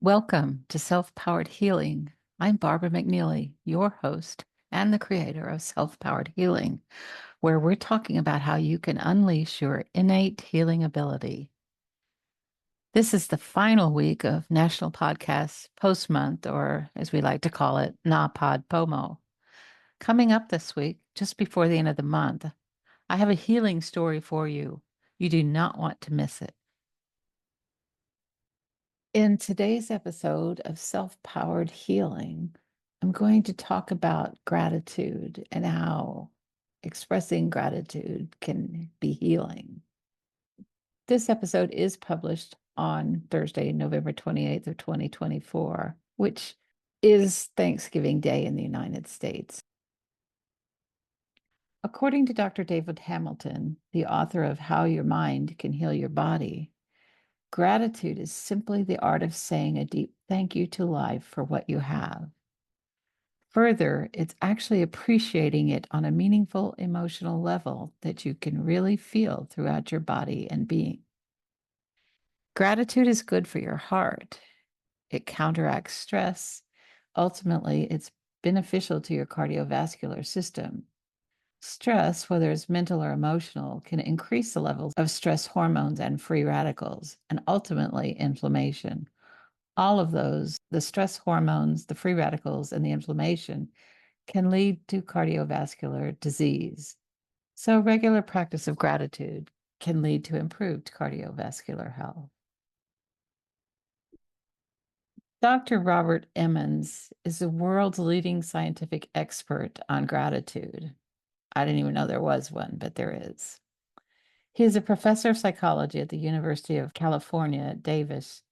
Welcome to Self-Powered Healing. I'm Barbara McNeely, your host and the creator of Self-Powered Healing, where we're talking about how you can unleash your innate healing ability. This is the final week of National Podcast Post Month, or as we like to call it, NaPodPoMo. Coming up this week, just before the end of the month, I have a healing story for you. You do not want to miss it. In today's episode of Self-Powered Healing, I'm going to talk about gratitude and how expressing gratitude can be healing. This episode is published on Thursday, November 28th of 2024, which is Thanksgiving Day in the United States. According to Dr. David Hamilton, the author of How Your Mind Can Heal Your Body, gratitude is simply the art of saying a deep thank you to life for what you have. Further, it's actually appreciating it on a meaningful emotional level that you can really feel throughout your body and being. Gratitude is good for your heart. It counteracts stress. Ultimately, it's beneficial to your cardiovascular system. Stress, whether it's mental or emotional, can increase the levels of stress hormones and free radicals, and ultimately inflammation. All of those, the stress hormones, the free radicals, and the inflammation, can lead to cardiovascular disease. So, regular practice of gratitude can lead to improved cardiovascular health. Dr. Robert Emmons is the world's leading scientific expert on gratitude. I didn't even know there was one, but there is. He is a professor of psychology at the University of California at Davis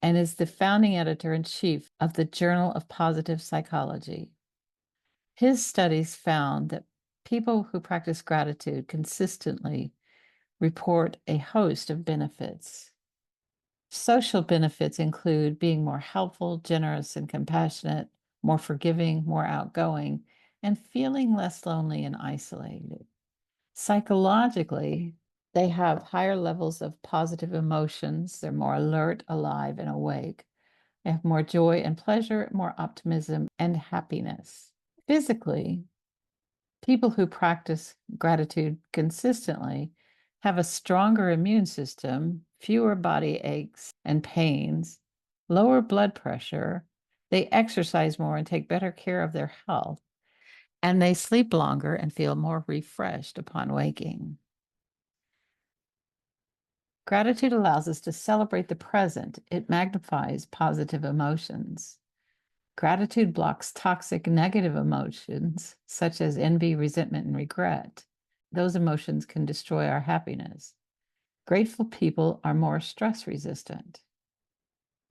and is the founding editor-in-chief of the Journal of Positive Psychology. His studies found that people who practice gratitude consistently report a host of benefits. Social benefits include being more helpful, generous, and compassionate, more forgiving, more outgoing, and feeling less lonely and isolated. Psychologically, they have higher levels of positive emotions. They're more alert, alive, and awake. They have more joy and pleasure, more optimism and happiness. Physically, people who practice gratitude consistently have a stronger immune system, fewer body aches and pains, lower blood pressure. They exercise more and take better care of their health, and they sleep longer and feel more refreshed upon waking. Gratitude allows us to celebrate the present. It magnifies positive emotions. Gratitude blocks toxic negative emotions, such as envy, resentment, and regret. Those emotions can destroy our happiness. Grateful people are more stress resistant.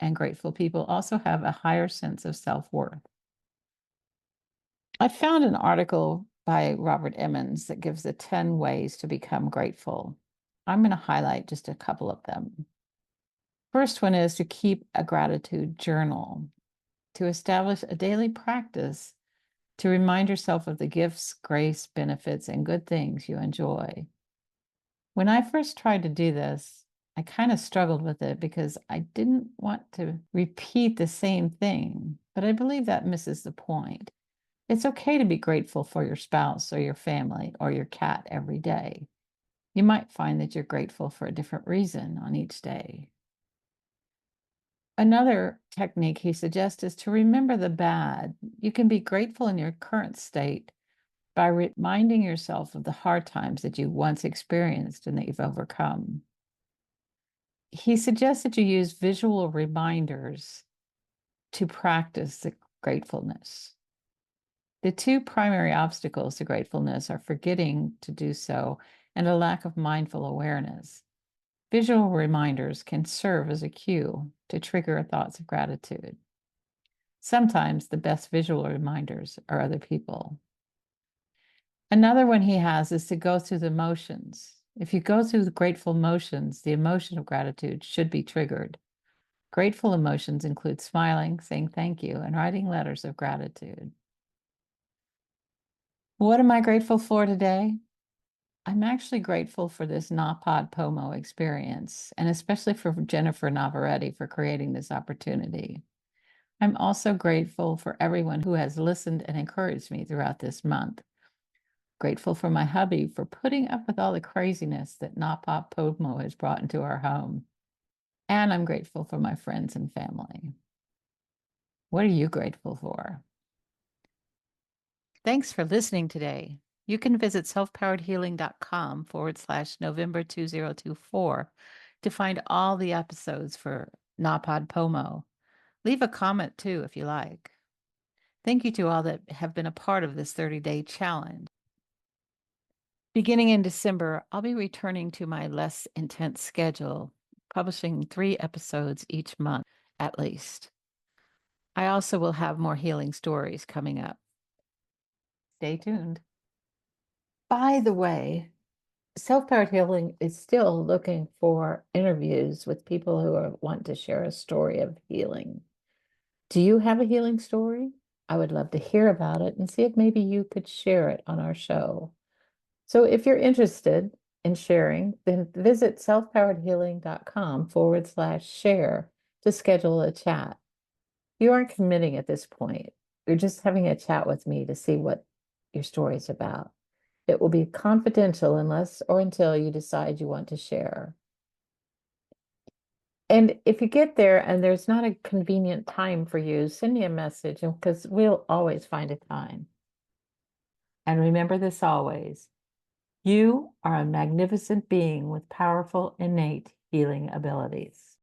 And grateful people also have a higher sense of self-worth. I found an article by Robert Emmons that gives the 10 ways to become grateful. I'm going to highlight just a couple of them. First one is to keep a gratitude journal, to establish a daily practice to remind yourself of the gifts, grace, benefits, and good things you enjoy. When I first tried to do this, I kind of struggled with it because I didn't want to repeat the same thing, but I believe that misses the point. It's okay to be grateful for your spouse or your family or your cat every day. You might find that you're grateful for a different reason on each day. Another technique he suggests is to remember the bad. You can be grateful in your current state by reminding yourself of the hard times that you once experienced and that you've overcome. He suggests that you use visual reminders to practice the gratefulness. The two primary obstacles to gratefulness are forgetting to do so and a lack of mindful awareness. Visual reminders can serve as a cue to trigger thoughts of gratitude. Sometimes the best visual reminders are other people. Another one he has is to go through the motions. If you go through the grateful motions, the emotion of gratitude should be triggered. Grateful emotions include smiling, saying thank you, and writing letters of gratitude. What am I grateful for today? I'm actually grateful for this NaPodPoMo experience, and especially for Jennifer Navarrete for creating this opportunity. I'm also grateful for everyone who has listened and encouraged me throughout this month. Grateful for my hubby for putting up with all the craziness that NaPodPoMo has brought into our home. And I'm grateful for my friends and family. What are you grateful for? Thanks for listening today. You can visit selfpoweredhealing.com/November 2024 to find all the episodes for NaPodPoMo. Leave a comment too if you like. Thank you to all that have been a part of this 30-day challenge. Beginning in December, I'll be returning to my less intense schedule, publishing 3 episodes each month at least. I also will have more healing stories coming up. Stay tuned. By the way, Self-Powered Healing is still looking for interviews with people who want to share a story of healing. Do you have a healing story? I would love to hear about it and see if maybe you could share it on our show. So if you're interested in sharing, then visit selfpoweredhealing.com/share to schedule a chat. You aren't committing at this point. You're just having a chat with me to see what your story is about. It will be confidential unless or until you decide you want to share. And if you get there and there's not a convenient time for you, send me a message because we'll always find a time. And remember this always, you are a magnificent being with powerful innate healing abilities.